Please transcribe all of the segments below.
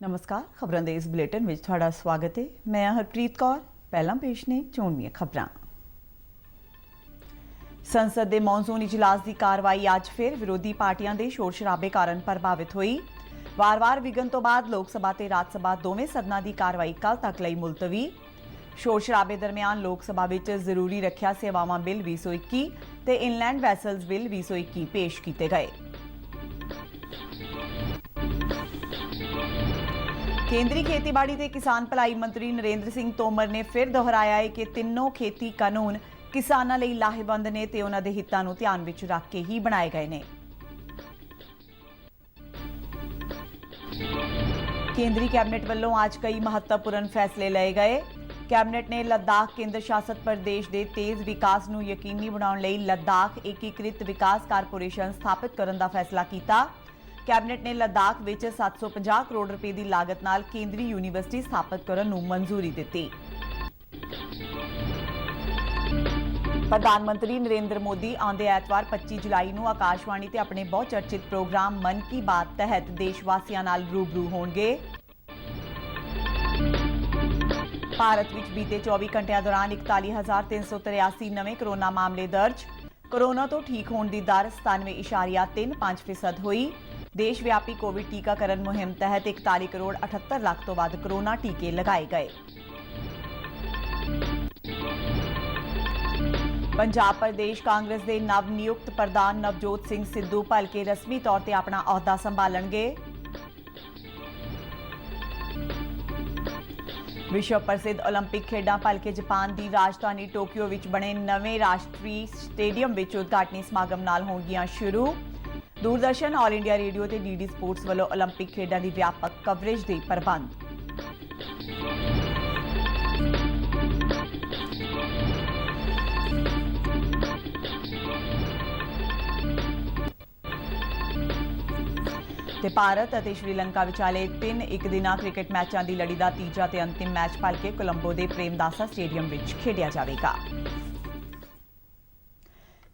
नमस्कार, खबरों के इस बुलेटिन में थोड़ा स्वागत है। मैं हरप्रीत कौर। पहला पेश ने चोणवीं खबरां। संसद के मॉनसून इजलास की कार्रवाई अज फिर विरोधी पार्टियां के शोर शराबे कारण प्रभावित हुई। वार-वार विघन तो बाद लोक सभा ते राज सभा दोवें सदनां की कार्रवाई कल तक लई मुलतवी। शोर शराबे दरमियान लोक सभा विच जरूरी रखिया सेवावां बिल 2021 ते इनलैंड वैसल्स बिल 2021 पेश किए गए। केंद्रीय खेतीबाड़ी ते किसान भलाई मंत्री नरेंद्र सिंह तोमर ने फिर दोहराया है कि तीनों खेती कानून किसानां लई लाहेवंद ने ते उन्हां दे हितां नूं ध्यान विच रख के ही बनाए गए ने। केंद्रीय कैबिनेट वालों आज कई महत्वपूर्ण फैसले लए गए। कैबिनेट ने लद्दाख केंद्र शासित प्रदेश के तेज विकास नूं यकीनी बनाउण लई लद्दाख एकीकृत विकास कारपोरेशन स्थापित करने का फैसला किया। कैबिनेट ने लद्दाख विच 750 करोड़ रुपए की लागत नाल केंद्रीय यूनीवर्सिटी स्थापित करने नूं मंजूरी दी। प्रधानमंत्री नरेंद्र मोदी आंदे ऐतवार 25 जुलाई नूं आकाशवाणी ते अपने बहुचर्चित प्रोग्राम मन की बात तहत देशवासियों नाल रूबरू होणगे। भारत विच बीते 24 घंटिया दौरान 41,383 नवे कोरोना मामले दर्ज। कोरोना तो ठीक होने की दर 97.35% हुई। देशव्यापी कोविड टीकाकरण मुहिम तहत 41 करोड़ 78 लाख तो वध कोरोना टीके लगाए गए। पंजाब प्रदेश कांग्रेस के नव नियुक्त प्रधान नवजोत सिंह सिद्धू भलके रस्मी तौर पर अपना अहुदा संभालणगे। विश्व प्रसिद्ध ओलंपिक खेडां भलके जापान की राजधानी टोक्यो विच बने नवे राष्ट्रीय स्टेडियम विच उद्घाटनी समागम नाल होणगियां शुरू। दूरदर्शन ऑल इंडिया रेडियो ते डीडी स्पोर्ट्स वालों ओलंपिक खेडां की व्यापक कवरेज के प्रबंध। ते भारत और श्रीलंका विचाले 3 एक दिना क्रिकेट मैचों की लड़ी का तीजा ते अंतिम मैच भलके कोलंबो के प्रेमदासा स्टेडियम विच खेडिया जाएगा।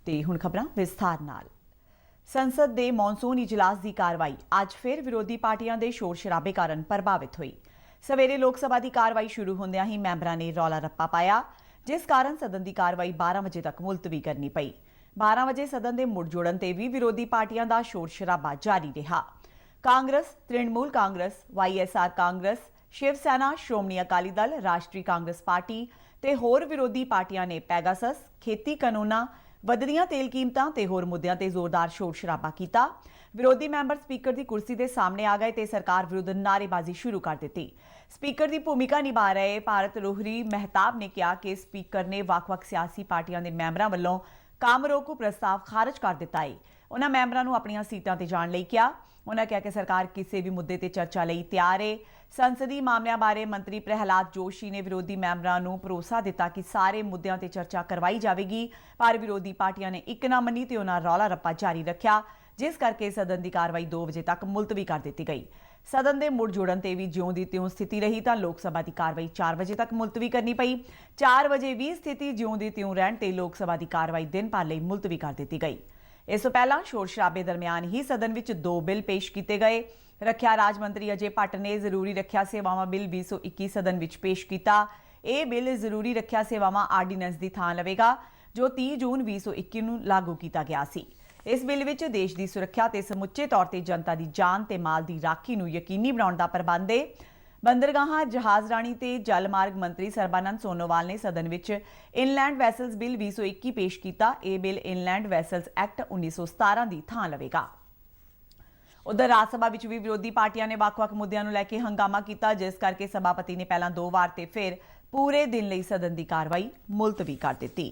ते हुण खबरां विस्तार नाल। संसद के मॉनसून इजलास की कार्रवाई अज फिर विरोधी पार्टियां के शोर शराबे कारण प्रभावित हुई। सवेरे लोक सभा की कार्रवाई शुरू होंदियां ही मैंबरां ने रौला रप्पा पाया, जिस कारण सदन की कार्रवाई 12 बजे तक मुलतवी करनी पई। 12 बजे सदन के मुड़ जुड़न ते भी विरोधी पार्टियां का शोर शराबा जारी रहा। कांग्रेस, तृणमूल कांग्रेस, YSR कांग्रेस, शिव सेना, श्रोमणी अकाली दल, राष्ट्रीय कांग्रेस पार्टी ते होर विरोधी पार्टियां ने पैगासस, खेती कानूनां, वधदियां तेल कीमतां ते होर मुद्दियां ते जोरदार शोर शराबा किया। विरोधी मैंबर स्पीकर की कुर्सी के सामने आ गए ते सरकार विरुद्ध नारेबाजी शुरू कर दी। स्पीकर की भूमिका निभा रहे भारत रोहरी मेहताब ने कहा कि स्पीकर ने वख-वख सियासी पार्टियां के मैंबरां वालों काम रोकू प्रस्ताव खारिज कर दिता है। उन्होंने मैंबरां नूं अपणियां सीटां ते जाण लई कहा। उन्होंने कहा कि सरकार किसी भी मुद्दे ते चर्चा लई तैयार है। संसदीय मामलों बारे मंत्री प्रहलाद जोशी ने विरोधी मैंबरां नूं भरोसा दिता कि सारे मुद्दों ते चर्चा करवाई जाएगी, पर विरोधी पार्टियां ने एक ना मनी ते उन्हां रौला रप्पा जारी रखा, जिस करके सदन की कार्रवाई 2 बजे तक मुलतवी कर दी गई। सदन के मुड़ जुड़न ते भी ज्यों दी त्यों स्थिति रही तो लोक सभा की कार्रवाई 4 बजे तक मुलतवी करनी पई। 4 बजे भी स्थिति ज्यों दी त्यों रहण ते लोक सभा की कार्रवाई दिन भर लई मुलतवी कर दी गई। इस तो पहला शोर शराबे दरमियान ही सदन विच 2 बिल पेश किए गए। रखिया राज मंत्री अजय भट्ट ने जरूरी रखिया सेवावां बिल 2021 सदन विच पेश किया। यह बिल जरूरी रखिया सेवावां आर्डीनेंस की थां लवेगा, जो 30 जून 2021 नूं लागू किया गया सी। इस बिल विच देश की सुरक्षा ते समुचे तौर पर जनता की जान ते माल की राखी नूं यकीनी बनाउण दा प्रबंध है। बंदरगाहां, जहाजराणी ते जलमार्ग मंत्री सरबानंद सोनोवाल ने सदन विच इनलैंड वैसल्स बिल 2021 पेश किया। यह बिल इनलैंड वैसल्स एक्ट 1917 की थां लवेगा। उधर राज सभा विच भी विरोधी पार्टियां ने वख-वख मुद्दों नूं लैके हंगामा किया, जिस करके सभापति ने पहला 2 वार ते फिर पूरे दिन लई सदन की कार्रवाई मुलतवी कर दी।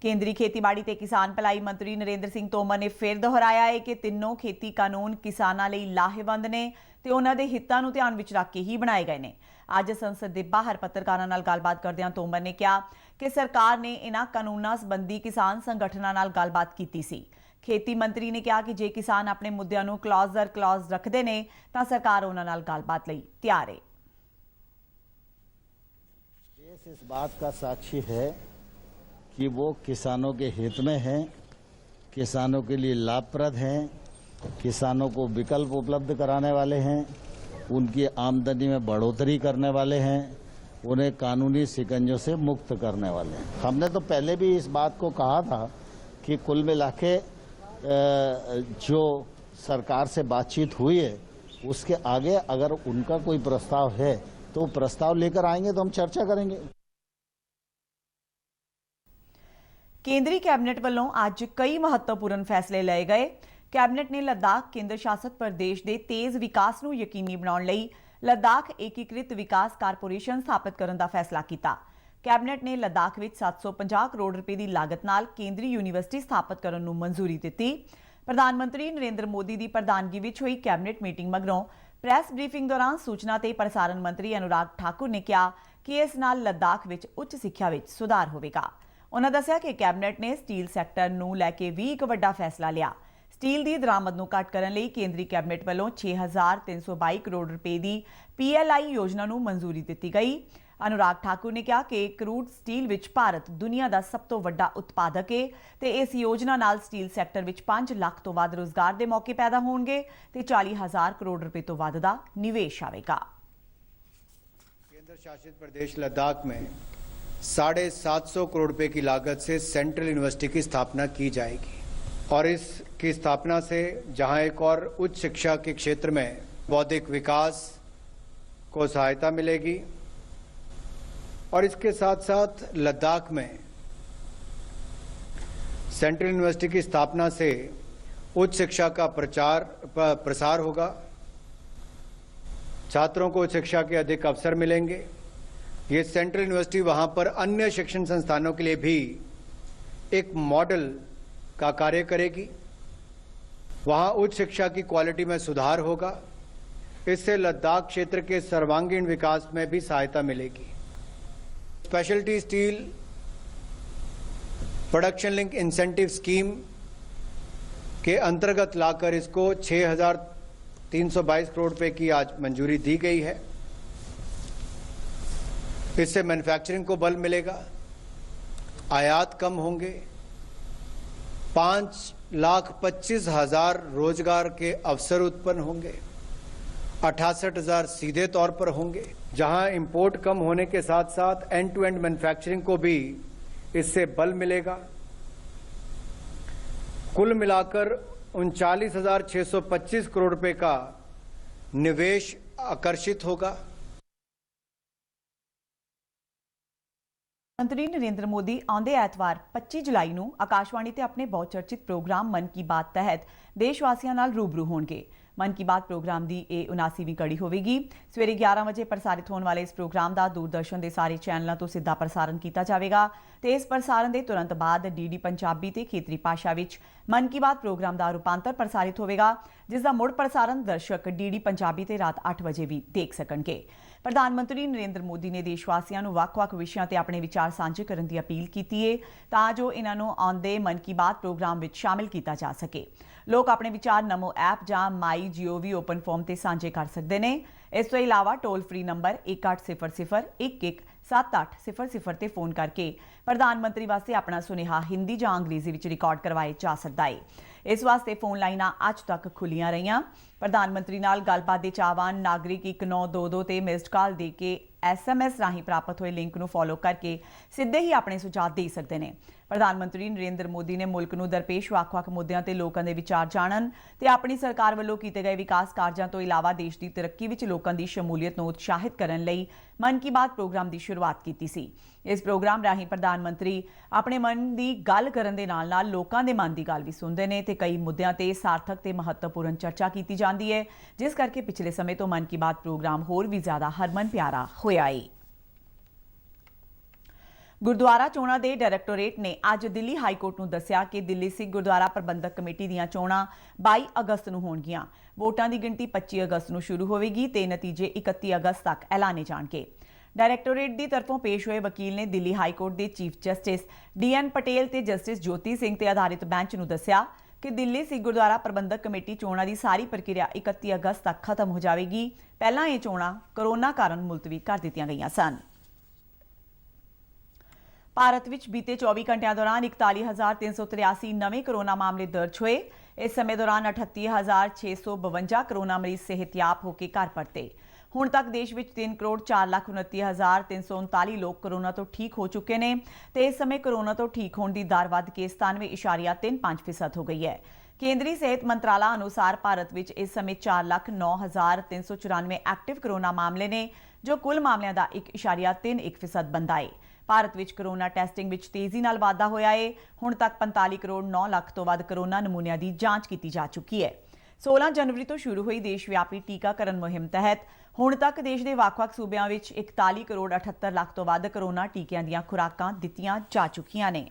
केंद्रीय खेतीबाड़ी ते किसान भलाई मंत्री नरेंद्र सिंह तोमर ने फिर दोहराया है कि तीनों खेती कानून किसानां लई लाहेवंद ने ते उन्हां दे हितां नूं ध्यान विच रख के ही बनाए गए ने। अज संसद के बाहर पत्रकारां नाल गलबात करदिआं तोमर ने कहा कि सरकार ने इन्हां कानूनां संबंधी किसान संगठनां नाल गलबात कीती सी। खेती मंत्री ने कहा कि जे किसान अपने मुद्दों नूं क्लॉज दर क्लॉज रखते हैं तो सरकार उन्हां नाल गलबात लई तैयार है। देश इस बात का साक्षी है कि वो किसानों के हित में हैं, किसानों के लिए लाभप्रद हैं, किसानों को विकल्प उपलब्ध कराने वाले हैं उनकी आमदनी में बढ़ोतरी करने वाले हैं, उन्हें कानूनी शिकंजों से मुक्त करने वाले हैं। हमने तो पहले भी इस बात को कहा था कि कुल मिला के जो सरकार से बातचीत हुई है उसके आगे अगर उनका कोई प्रस्ताव है तो प्रस्ताव लेकर आएंगे तो हम चर्चा करेंगे। केंद्रीय कैबिनेट वालों आज कई महत्वपूर्ण फैसले लए गए। कैबिनेट ने लद्दाख केंद्र शासित प्रदेश के तेज विकास ਨੂੰ ਯਕੀਨੀ ਬਣਾਉਣ ਲਈ लद्दाख एकीकृत विकास कारपोरेशन स्थापित ਕਰਨ ਦਾ फैसला किया। कैबिनेट ने लद्दाख ਵਿੱਚ 750 करोड़ रुपए की लागत ਨਾਲ केंद्रीय यूनिवर्सिटी स्थापित ਕਰਨ ਨੂੰ मंजूरी ਦਿੱਤੀ। प्रधान मंत्री नरेंद्र मोदी की प्रधानगी ਵਿੱਚ ਹੋਈ कैबिनेट मीटिंग मगरों ਪ੍ਰੈਸ ਬਰੀਫਿੰਗ दौरान सूचना ਤੇ प्रसारण मंत्री अनुराग ठाकुर ने कहा कि इस नाल लद्दाख ਵਿੱਚ ਉੱਚ ਸਿੱਖਿਆ ਵਿੱਚ ਸੁਧਾਰ ਹੋਵੇਗਾ। उन्होंने दस्सिया कि कैबिनेट ने स्टील सैक्टर ਨੂੰ ਲੈ ਕੇ भी एक ਵੱਡਾ फैसला लिया। स्टील की दरामद ਨੂੰ ਘੱਟ ਕਰਨ ਲਈ केंद्रीय कैबिनेट ਵੱਲੋਂ 6322 करोड़ रुपए की PLI योजना ਨੂੰ मंजूरी ਦਿੱਤੀ गई। अनुराग ठाकुर ने कहा कि क्रूड स्टील ਵਿੱਚ ਭਾਰਤ दुनिया का सब तो ਵੱਡਾ उत्पादक है ਤੇ इस योजना ਨਾਲ स्टील सैक्टर ਵਿੱਚ 5 ਲੱਖ ਤੋਂ ਵੱਧ रोजगार के मौके पैदा होंगे ਤੇ 40,000 करोड़ रुपए तो ਵੱਧ ਦਾ निवेश आवेगा। केंद्र शासित प्रदेश लद्दाख में 750 करोड़ रुपए की लागत से सेंट्रल यूनिवर्सिटी की स्थापना की जाएगी और इसकी स्थापना से जहां एक और उच्च शिक्षा के क्षेत्र में बौद्धिक विकास को सहायता मिलेगी और इसके साथ साथ लद्दाख में सेंट्रल यूनिवर्सिटी की स्थापना से उच्च शिक्षा का प्रसार होगा, छात्रों को उच्च शिक्षा के अधिक अवसर मिलेंगे। ये सेंट्रल यूनिवर्सिटी वहां पर अन्य शिक्षण संस्थानों के लिए भी एक मॉडल का कार्य करेगी। वहां उच्च शिक्षा की क्वालिटी में सुधार होगा। इससे लद्दाख क्षेत्र के सर्वांगीण विकास में भी सहायता मिलेगी। Speciality steel production link incentive scheme के अंतर्गत लाकर इसको 6,322 करोड़ रुपए की आज मंजूरी दी गई है। इससे मैन्युफैक्चरिंग को बल मिलेगा, आयात कम होंगे, 5,25,000 रोजगार के अवसर उत्पन्न होंगे, 68,000 सीधे तौर पर होंगे। जहां इंपोर्ट कम होने के साथ साथ एंड टू एंड मैन्युफैक्चरिंग को भी इससे बल मिलेगा। कुल मिलाकर 39,625 करोड़ रुपए का निवेश आकर्षित होगा। मंत्री नरेंद्र मोदी आंदे एतवार 25 जुलाई ਨੂੰ आकाशवाणी ਤੇ ਆਪਣੇ ਬਹੁਚਰਚਿਤ प्रोग्राम मन की बात तहत देशवासियों नाल रूबरू होणगे। मन की बात प्रोग्राम की यह 79वीं कड़ी होगी। सवेरे 11 बजे प्रसारित होने वाले इस प्रोग्राम का दूरदर्शन के सारे चैनलों तो सीधा प्रसारण किया जाएगा तो इस प्रसारण के तुरंत बाद DD पंजाबी ते खेतरी भाषा विच मन की बात प्रोग्राम का रूपांतर प्रसारित होगा, जिसका मुड़ प्रसारण दर्शक DD पंजाबी ते रात 8 बजे भी देख सकेंगे। प्रधानमंत्री नरेंद्र मोदी ने देशवासियों को ਵੱਖ-ਵੱਖ विषयों पर अपने विचार साझे करने की अपील की है तां जो इन्हों आउंदे मन की बात प्रोग्राम में शामिल किया जा सके। लोग अपने विचार नमो ऐप ਜਾਂ MyGov ओपन फॉर्म से साझे कर सकते हैं। इस तो इलावा टोल फ्री नंबर 1800-117800 ते फोन करके प्रधानमंत्री वास्ते अपना सुनेहा हिंदी या अंग्रेजी में रिकॉर्ड करवाए जा सकता है। इस वास्ते फोन लाइनां अज तक खुलियां रहियां। प्रधानमंत्री नाल गलबात दे चाहवान नागरिक 1922 ते मिस्ड कॉल दे के SMS राही प्राप्त हुए लिंक नूं फॉलो करके सीधे ही अपने सुझाव दे सकते हैं। प्रधानमंत्री नरेंद्र मोदी ने मुल्क नूं दरपेश ਵੱਖ-ਵੱਖ मुद्दों ते लोगों के विचार जानन ते अपनी सरकार वालों कीते गए विकास कार्यों तो इलावा देश की तरक्की विच लोगों की शमूलीयत नूं उत्साहित करन लई मन की बात प्रोग्राम की शुरुआत की सी। इस प्रोग्राम राही प्रधानमंत्री अपने मन की गल करन दे नाल-नाल लोकां दे मन की गल भी सुनते हैं ते कई मुद्दों ते सार्थक ते महत्वपूर्ण चर्चा की जाती है, जिस करके पिछले समय तो मन की बात प्रोग्राम होर भी ज्यादा हरमन प्यारा होया है। गुरुद्वारा चोणां दे डायरैक्टोरेट ने अज दिल्ली हाईकोर्ट नूं दस्सिया कि दिल्ली सिख गुरुद्वारा प्रबंधक कमेटी दीआं चोणां 22 अगस्त नूं होणगीआं। वोटां दी गिणती 25 अगस्त नूं शुरू होवेगी ते नतीजे 31 अगस्त तक ऐलाने जाणगे। डायरैक्टोरेट की तरफों पेश हुए वकील ने दिल्ली हाईकोर्ट के चीफ जस्टिस DN पटेल ते जस्टिस ज्योति सिंह ते आधारित बैंच नूं दस्सिया कि दिल्ली सिख गुरुद्वारा प्रबंधक कमेटी चोणां की सारी प्रक्रिया 31 अगस्त तक खत्म हो जाएगी। पहलां ये चोणां कोरोना कारण मुलतवी कर दित्तियां गईयां सन। ਭਾਰਤ ਵਿੱਚ ਬੀਤੇ 24 ਘੰਟਿਆਂ ਦੌਰਾਨ 41,383 ਨਵੇਂ ਕਰੋਨਾ ਮਾਮਲੇ ਦਰਜ ਹੋਏ। ਇਸ ਸਮੇਂ ਦੌਰਾਨ 38,652 ਕਰੋਨਾ ਮਰੀਜ਼ ਸਿਹਤਯਾਬ ਹੋ ਕੇ ਘਰ ਪਰਤੇ। ਹੁਣ ਤੱਕ ਦੇਸ਼ ਵਿੱਚ 3,04,29,339 ਲੋਕ ਕਰੋਨਾ ਤੋਂ ਠੀਕ ਹੋ ਚੁੱਕੇ ਨੇ ਤੇ ਇਸ ਸਮੇਂ ਕਰੋਨਾ ਤੋਂ ਠੀਕ ਹੋਣ ਦੀ ਦਰ ਵੱਧ ਕੇ 97.35% ਹੋ ਗਈ ਹੈ। ਕੇਂਦਰੀ ਸਿਹਤ ਮੰਤਰਾਲਾ ਅਨੁਸਾਰ ਭਾਰਤ ਵਿੱਚ ਇਸ ਸਮੇਂ 4,09,394 ਐਕਟਿਵ ਕਰੋਨਾ ਮਾਮਲੇ ਨੇ ਜੋ ਕੁੱਲ ਮਾਮਲਿਆਂ ਦਾ 1.31% ਬਣਦਾ ਹੈ। ਭਾਰਤ ਵਿੱਚ ਕਰੋਨਾ ਟੈਸਟਿੰਗ ਵਿੱਚ ਤੇਜ਼ੀ ਨਾਲ ਵਾਧਾ ਹੋਇਆ ਹੈ। ਹੁਣ ਤੱਕ 45 ਕਰੋੜ 9 ਲੱਖ ਤੋਂ ਵੱਧ ਕਰੋਨਾ ਨਮੂਨਿਆਂ ਦੀ ਜਾਂਚ ਕੀਤੀ ਜਾ ਚੁੱਕੀ ਹੈ। 16 ਜਨਵਰੀ ਤੋਂ ਸ਼ੁਰੂ ਹੋਈ ਦੇਸ਼ ਵਿਆਪੀ ਟੀਕਾਕਰਨ ਮੁਹਿੰਮ ਤਹਿਤ ਹੁਣ ਤੱਕ ਦੇਸ਼ ਦੇ ਵੱਖ-ਵੱਖ ਸੂਬਿਆਂ ਵਿੱਚ 41 ਕਰੋੜ 78 ਲੱਖ ਤੋਂ ਵੱਧ ਕਰੋਨਾ ਟੀਕਿਆਂ ਦੀਆਂ ਖੁਰਾਕਾਂ ਦਿੱਤੀਆਂ ਜਾ ਚੁੱਕੀਆਂ ਨੇ।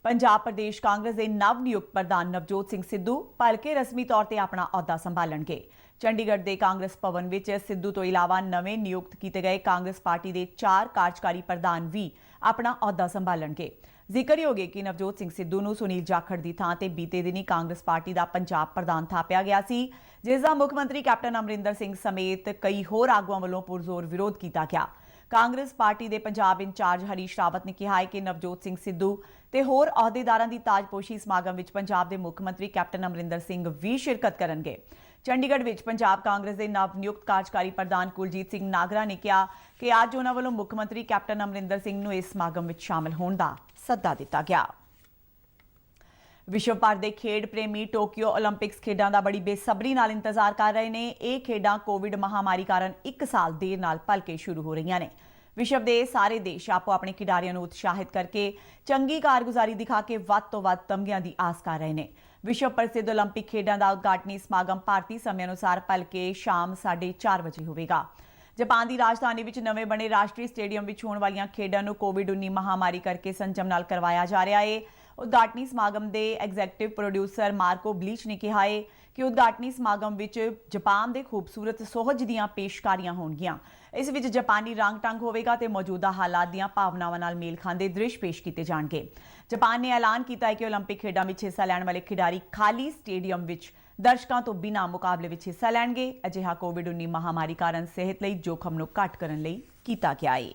ਪੰਜਾਬ ਪ੍ਰਦੇਸ਼ ਕਾਂਗਰਸ ਦੇ ਨਵ ਨਿਯੁਕਤ ਪ੍ਰਧਾਨ ਨਵਜੋਤ ਸਿੰਘ ਸਿੱਧੂ ਭਲਕੇ ਰਸਮੀ ਤੌਰ ਤੇ ਆਪਣਾ ਅਹੁਦਾ ਸੰਭਾਲਣਗੇ। ਚੰਡੀਗੜ੍ਹ ਦੇ ਕਾਂਗਰਸ ਭਵਨ ਵਿੱਚ ਸਿੱਧੂ ਤੋਂ ਇਲਾਵਾ ਨਵੇਂ ਨਿਯੁਕਤ ਕੀਤੇ ਗਏ ਕਾਂਗਰਸ ਪਾਰਟੀ ਦੇ 4 ਕਾਰਜਕਾਰੀ ਪ੍ਰਧਾਨ ਵੀ ਆਪਣਾ ਅਹੁਦਾ ਸੰਭਾਲਣਗੇ। ਜ਼ਿਕਰਯੋਗ ਹੈ ਕਿ ਨਵਜੋਤ ਸਿੰਘ ਸਿੱਧੂ ਨੂੰ ਸੁਨੀਲ ਜਾਖੜ ਦੀ ਥਾਂ ਤੇ ਬੀਤੇ ਦਿਨੀ ਕਾਂਗਰਸ ਪਾਰਟੀ ਦਾ ਪੰਜਾਬ ਪ੍ਰਧਾਨ ਥਾਪਿਆ ਗਿਆ ਸੀ, ਜਿਸ ਦਾ ਮੁੱਖ ਮੰਤਰੀ ਕੈਪਟਨ ਅਮਰਿੰਦਰ ਸਿੰਘ ਸਮੇਤ ਕਈ ਹੋਰ ਆਗੂਆਂ ਵੱਲੋਂ ਪੁਰਜ਼ੋਰ ਵਿਰੋਧ ਕੀਤਾ ਗਿਆ। ਕਾਂਗਰਸ ਪਾਰਟੀ ਦੇ ਪੰਜਾਬ ਇੰਚਾਰਜ ਹਰੀਸ਼ ਰਾਵਤ ਨੇ ਕਿਹਾ ਹੈ ਕਿ ਨਵਜੋਤ ਸਿੰਘ ਸਿੱਧੂ ਤੇ ਹੋਰ ਅਹੁਦੇਦਾਰਾਂ ਦੀ ਤਾਜਪੋਸ਼ੀ ਸਮਾਗਮ ਵਿੱਚ ਪੰਜਾਬ ਦੇ ਮੁੱਖ ਮੰਤਰੀ ਕੈਪਟਨ ਅਮਰਿੰਦਰ ਸਿੰਘ ਵੀ ਸ਼ਿਰਕਤ ਕਰਨਗੇ। ਚੰਡੀਗੜ੍ਹ ਵਿੱਚ ਪੰਜਾਬ ਕਾਂਗਰਸ ਦੇ ਨਵ ਨਿਯੁਕਤ ਕਾਰਜਕਾਰੀ ਪ੍ਰਧਾਨ ਕੁਲਜੀਤ ਸਿੰਘ ਨਾਗਰਾ ਨੇ ਕਿਹਾ ਕਿ ਅੱਜ ਉਹਨਾਂ ਵੱਲੋਂ ਮੁੱਖ ਮੰਤਰੀ ਕੈਪਟਨ ਅਮਰਿੰਦਰ ਸਿੰਘ ਨੂੰ ਇਸ ਸਮਾਗਮ ਵਿੱਚ ਸ਼ਾਮਲ ਹੋਣ ਦਾ ਸੱਦਾ ਦਿੱਤਾ ਗਿਆ। ਵਿਸ਼ਵ ਭਰ ਦੇ ਖੇਡ ਪ੍ਰੇਮੀ ਟੋਕੀਓ ਓਲੰਪਿਕਸ ਖੇਡਾਂ ਦਾ ਬੜੀ ਬੇਸਬਰੀ ਨਾਲ ਇੰਤਜ਼ਾਰ ਕਰ ਰਹੇ ਨੇ। ਇਹ ਖੇਡਾਂ ਕੋਵਿਡ ਮਹਾਮਾਰੀ ਕਾਰਨ 1 ਸਾਲ ਦੇਰ ਨਾਲ ਭਲਕੇ ਸ਼ੁਰੂ ਹੋ ਰਹੀਆਂ ਨੇ। ਵਿਸ਼ਵ ਦੇ ਸਾਰੇ ਦੇਸ਼ ਆਪੋ ਆਪਣੇ ਖਿਡਾਰੀਆਂ ਨੂੰ ਉਤਸ਼ਾਹਿਤ ਕਰਕੇ ਚੰਗੀ ਕਾਰਗੁਜ਼ਾਰੀ ਦਿਖਾ ਕੇ ਵੱਧ ਤੋਂ ਵੱਧ ਤਮਗਿਆਂ ਦੀ ਆਸ ਕਰ ਰਹੇ ਨੇ। ਵਿਸ਼ਵ ਪ੍ਰਸਿੱਧ ਓਲੰਪਿਕ ਖੇਡਾਂ ਦਾ ਉਦਘਾਟਨੀ ਸਮਾਗਮ ਭਾਰਤੀ ਸਮੇਂ ਅਨੁਸਾਰ ਭਲਕੇ ਸ਼ਾਮ 4:30 ਵਜੇ ਹੋਵੇਗਾ। ਜਾਪਾਨ ਦੀ ਰਾਜਧਾਨੀ ਵਿੱਚ ਨਵੇਂ ਬਣੇ ਰਾਸ਼ਟਰੀ ਸਟੇਡੀਅਮ ਵਿੱਚ ਹੋਣ ਵਾਲੀਆਂ ਖੇਡਾਂ ਨੂੰ ਕੋਵਿਡ-19 ਮਹਾਮਾਰੀ ਕਰਕੇ ਸੰਜਮ ਨਾਲ ਕਰਵਾਇਆ ਜਾ ਰਿਹਾ ਹੈ। ਉਦਘਾਟਨੀ ਸਮਾਗਮ ਦੇ ਐਗਜ਼ੈਕਟਿਵ ਪ੍ਰੋਡਿਊਸਰ ਮਾਰਕੋ ਬਲੀਚ ਨੇ ਕਿਹਾ ਹੈ ਕਿ ਉਦਘਾਟਨੀ ਸਮਾਗਮ ਵਿੱਚ ਜਾਪਾਨ ਦੇ ਖੂਬਸੂਰਤ ਸੁਹਜ ਦੀਆਂ ਪੇਸ਼ਕਾਰੀਆਂ ਹੋਣਗੀਆਂ। ਇਸ ਵਿੱਚ ਜਾਪਾਨੀ ਰੰਗ ਢੰਗ ਹੋਵੇਗਾ ਤੇ ਮੌਜੂਦਾ ਹਾਲਾਤ ਦੀਆਂ ਭਾਵਨਾਵਾਂ ਨਾਲ ਮੇਲ ਖਾਂਦੇ ਦ੍ਰਿਸ਼ ਪੇਸ਼ ਕੀਤੇ ਜਾਣਗੇ। ਜਾਪਾਨ ਨੇ ਐਲਾਨ ਕੀਤਾ ਹੈ ਕਿ ਓਲੰਪਿਕ ਖੇਡਾਂ ਵਿੱਚ ਹਿੱਸਾ ਲੈਣ ਵਾਲੇ ਖਿਡਾਰੀ ਖਾਲੀ ਸਟੇਡੀਅਮ ਵਿੱਚ ਦਰਸ਼ਕਾਂ ਤੋਂ ਬਿਨਾਂ ਮੁਕਾਬਲੇ ਵਿੱਚ ਹਿੱਸਾ ਲੈਣਗੇ। ਅਜਿਹਾ ਕੋਵਿਡ-19 ਮਹਾਮਾਰੀ ਕਾਰਨ ਸਿਹਤ ਲਈ ਜੋਖਮ ਨੂੰ ਘੱਟ ਕਰਨ ਲਈ ਕੀਤਾ ਗਿਆ ਹੈ।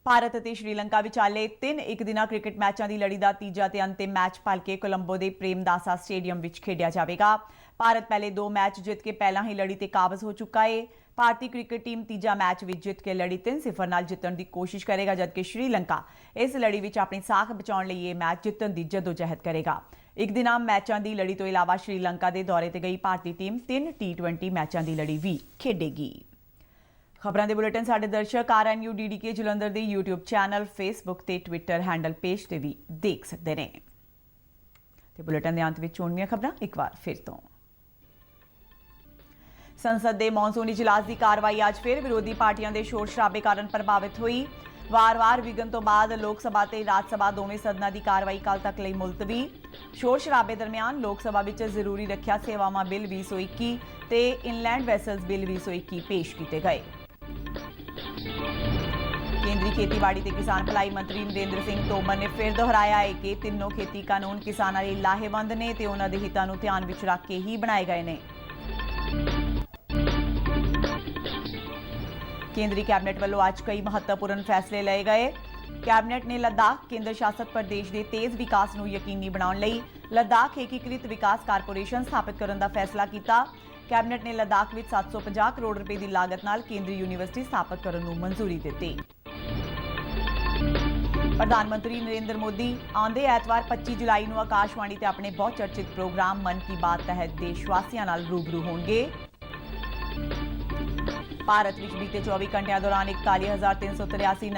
ਭਾਰਤ ਅਤੇ ਸ਼੍ਰੀਲੰਕਾ ਵਿਚਾਲੇ 3 ਇੱਕ-ਦਿਨਾ ਕ੍ਰਿਕਟ ਮੈਚਾਂ ਦੀ ਲੜੀ ਦਾ ਤੀਜਾ ਤੇ ਅੰਤਿਮ ਮੈਚ ਭਲਕੇ ਕੋਲੰਬੋ ਦੇ ਪ੍ਰੇਮਦਾਸਾ ਸਟੇਡੀਅਮ ਵਿੱਚ ਖੇਡਿਆ ਜਾਵੇਗਾ। ਭਾਰਤ ਪਹਿਲੇ 2 ਮੈਚ ਜਿੱਤ ਕੇ ਪਹਿਲਾਂ ਹੀ ਲੜੀ ਤੇ ਕਾਬਜ਼ ਹੋ ਚੁੱਕਾ ਹੈ। ਭਾਰਤੀ ਕ੍ਰਿਕਟ ਟੀਮ ਤੀਜਾ ਮੈਚ ਵਿੱਚ ਜਿੱਤ ਕੇ ਲੜੀ 3-0 ਨਾਲ ਜਿੱਤਣ ਦੀ ਕੋਸ਼ਿਸ਼ ਕਰੇਗਾ, ਜਦਕਿ ਸ਼੍ਰੀਲੰਕਾ ਇਸ ਲੜੀ ਵਿੱਚ ਆਪਣੀ ਸਾਖ ਬਚਾਉਣ ਲਈ ਇਹ ਮੈਚ ਜਿੱਤਣ ਦੀ ਜਦੋਜਹਿਦ ਕਰੇਗਾ। ਇੱਕ ਦਿਨਾ ਮੈਚਾਂ ਦੀ ਲੜੀ ਤੋਂ ਇਲਾਵਾ ਸ਼੍ਰੀਲੰਕਾ ਦੇ ਦੌਰੇ ਤੇ ਗਈ ਭਾਰਤੀ ਟੀਮ 3 T20 ਮੈਚਾਂ ਦੀ ਲੜੀ ਵੀ ਖੇਡੇਗੀ। ਖਬਰਾਂ ਦੇ ਬੁਲੇਟਿਨ ਸਾਡੇ ਦਰਸ਼ਕ RNU DDK ਜਲੰਧਰ ਦੇ YouTube ਚੈਨਲ, Facebook ਤੇ Twitter ਹੈਂਡਲ ਪੇਜ ਤੇ ਵੀ ਦੇਖ ਸਕਦੇ ਨੇ। ਤੇ ਬੁਲੇਟਿਨ ਦੇ ਅੰਤ ਵਿੱਚ ਚੋਣਵੀਆਂ ਖਬਰਾਂ ਇੱਕ ਵਾਰ ਫਿਰ ਤੋਂ। ਸੰਸਦ ਦੇ ਮੌਨਸੂਨ ਇਜਲਾਸ ਦੀ ਕਾਰਵਾਈ ਅੱਜ ਫਿਰ ਵਿਰੋਧੀ ਪਾਰਟੀਆਂ ਦੇ ਸ਼ੋਰ ਸ਼ਰਾਬੇ ਕਾਰਨ ਪ੍ਰਭਾਵਿਤ ਹੋਈ। ਵਾਰ-ਵਾਰ ਵਿਘਨ ਤੋਂ ਬਾਅਦ ਲੋਕ ਸਭਾ ਤੇ ਰਾਜ ਸਭਾ ਦੋਵੇਂ ਸਦਨਾਂ ਦੀ ਕਾਰਵਾਈ ਕੱਲ ਤੱਕ ਲਈ ਮੁਲਤਵੀ। ਸ਼ੋਰ ਸ਼ਰਾਬੇ ਦਰਮਿਆਨ ਲੋਕ ਸਭਾ ਵਿੱਚ ਜ਼ਰੂਰੀ ਰੱਖਿਆ ਸੇਵਾਵਾਂ ਬਿੱਲ 2021 ਤੇ ਇਨਲੈਂਡ ਵੈਸਲਸ ਬਿੱਲ 2021 ਪੇਸ਼ ਕੀਤੇ ਗਏ। ਕੇਂਦਰੀ ਖੇਤੀਬਾੜੀ ਤੇ ਕਿਸਾਨ ਭਲਾਈ ਮੰਤਰੀ ਨਰਿੰਦਰ ਸਿੰਘ ਤੋਮਰ ਨੇ ਫਿਰ ਦੁਹਰਾਇਆ ਹੈ ਕਿ ਤਿੰਨੋਂ ਖੇਤੀ ਕਾਨੂੰਨ ਕਿਸਾਨਾਂ ਲਈ ਲਾਹੇਵੰਦ ਨੇ ਤੇ ਉਹਨਾਂ ਦੇ ਹਿੱਤਾਂ ਨੂੰ ਧਿਆਨ ਵਿੱਚ ਰੱਖ ਕੇ ਹੀ ਬਣਾਏ ਗਏ ਨੇ। ਕੇਂਦਰੀ ਕੈਬਨਿਟ ਵੱਲੋਂ ਅੱਜ ਕਈ ਮਹੱਤਵਪੂਰਨ ਫੈਸਲੇ ਲਏ ਗਏ। ਕੈਬਨਿਟ ਨੇ ਲੱਦਾਖ ਕੇਂਦਰ ਸ਼ਾਸਤ ਪ੍ਰਦੇਸ਼ ਦੇ ਤੇਜ਼ ਵਿਕਾਸ ਨੂੰ ਯਕੀਨੀ ਬਣਾਉਣ ਲਈ ਲੱਦਾਖ ਏਕੀਕ੍ਰਿਤ ਵਿਕਾਸ ਕਾਰਪੋਰੇਸ਼ਨ ਸਥਾਪਿਤ ਕਰਨ ਦਾ ਫੈਸਲਾ ਕੀਤਾ। ਕੈਬਨਿਟ ਨੇ ਲੱਦਾਖ ਵਿੱਚ 750 ਕਰੋੜ ਰੁਪਏ ਦੀ ਲਾਗਤ ਨਾਲ ਕੇਂਦਰੀ ਯੂਨੀਵਰਸਿਟੀ ਸਥਾਪਿਤ ਕਰਨ ਨੂੰ ਮਨਜ਼ੂਰੀ ਦਿੱਤੀ। ਪ੍ਰਧਾਨ ਮੰਤਰੀ ਨਰਿੰਦਰ ਮੋਦੀ ਆਉਂਦੇ ਐਤਵਾਰ 25 ਜੁਲਾਈ ਨੂੰ ਆਕਾਸ਼ਵਾਣੀ ਤੇ ਆਪਣੇ ਬਹੁਤ ਚਰਚਿਤ ਪ੍ਰੋਗਰਾਮ ਮਨ ਕੀ ਬਾਤ ਤਹਿਤ ਦੇਸ਼ ਵਾਸੀਆਂ ਨਾਲ ਰੂਬਰੂ ਹੋਣਗੇ। ਭਾਰਤ ਵਿੱਚ ਬੀਤੇ 24 ਘੰਟਿਆਂ ਦੌਰਾਨ 41,383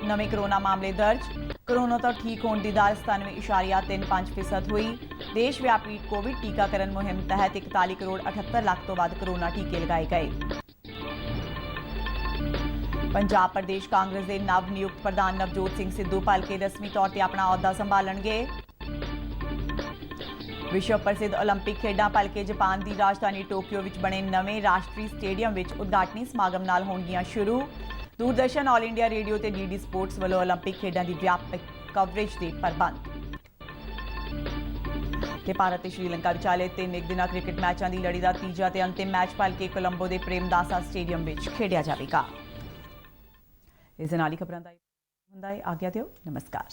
ਨਵੇਂ ਕਰੋਨਾ ਮਾਮਲੇ ਦਰਜ। ਕਰੋਨਾ ਤੋਂ ਠੀਕ ਹੋਣ ਦੀ ਦਰ 97.35% ਹੋਈ। ਦੇਸ਼ ਵਿਆਪੀ ਕੋਵਿਡ ਟੀਕਾਕਰਨ ਮੁਹਿੰਮ ਤਹਿਤ 41 ਕਰੋੜ 78 ਲੱਖ ਤੋਂ ਵੱਧ ਕਰੋਨਾ ਟੀਕੇ ਲਗਾਏ ਗਏ। ਪੰਜਾਬ ਪ੍ਰਦੇਸ਼ ਕਾਂਗਰਸ ਦੇ ਨਵ ਨਿਯੁਕਤ ਪ੍ਰਧਾਨ ਨਵਜੋਤ ਸਿੰਘ ਸਿੱਧੂ ਭਲਕੇ ਰਸਮੀ ਤੌਰ ਤੇ ਆਪਣਾ ਅਹੁਦਾ ਸੰਭਾਲਣਗੇ। ਵਿਸ਼ਵ ਪ੍ਰਸਿੱਧ ਓਲੰਪਿਕ ਖੇਡਾਂ ਭਲਕੇ ਜਾਪਾਨ ਦੀ ਰਾਜਧਾਨੀ ਟੋਕੀਓ ਵਿੱਚ ਬਣੇ ਨਵੇਂ ਰਾਸ਼ਟਰੀ ਸਟੇਡੀਅਮ ਵਿੱਚ ਉਦਘਾਟਨੀ ਸਮਾਗਮ ਨਾਲ ਹੋਣਗੀਆਂ ਸ਼ੁਰੂ। ਦੂਰਦਰਸ਼ਨ, ਆਲ ਇੰਡੀਆ ਰੇਡੀਓ ਤੇ DD ਸਪੋਰਟਸ ਵੱਲੋਂ ਓਲੰਪਿਕ ਖੇਡਾਂ ਦੀ ਵਿਆਪਕ ਕਵਰੇਜ ਦੇ ਪ੍ਰਬੰਧ। ਤੇ ਭਾਰਤ ਤੇ ਸ਼੍ਰੀਲੰਕਾ ਵਿਚਾਲੇ 3 ਇੱਕ-ਦਿਨਾ ਕ੍ਰਿਕਟ ਮੈਚਾਂ ਦੀ ਲੜੀ ਦਾ ਤੀਜਾ ਤੇ ਅੰਤਿਮ ਮੈਚ ਭਲਕੇ ਕੋਲੰਬੋ ਦੇ ਪ੍ਰੇਮਦਾਸਾ ਸਟੇਡੀਅਮ ਵਿੱਚ ਖੇਡਿਆ ਜਾਵੇਗਾ। ਇਸ ਦੇ ਨਾਲ ਹੀ ਖਬਰਾਂ ਦਾ ਹੁੰਦਾ ਹੈ। ਆਗਿਆ ਦਿਓ। ਨਮਸਕਾਰ।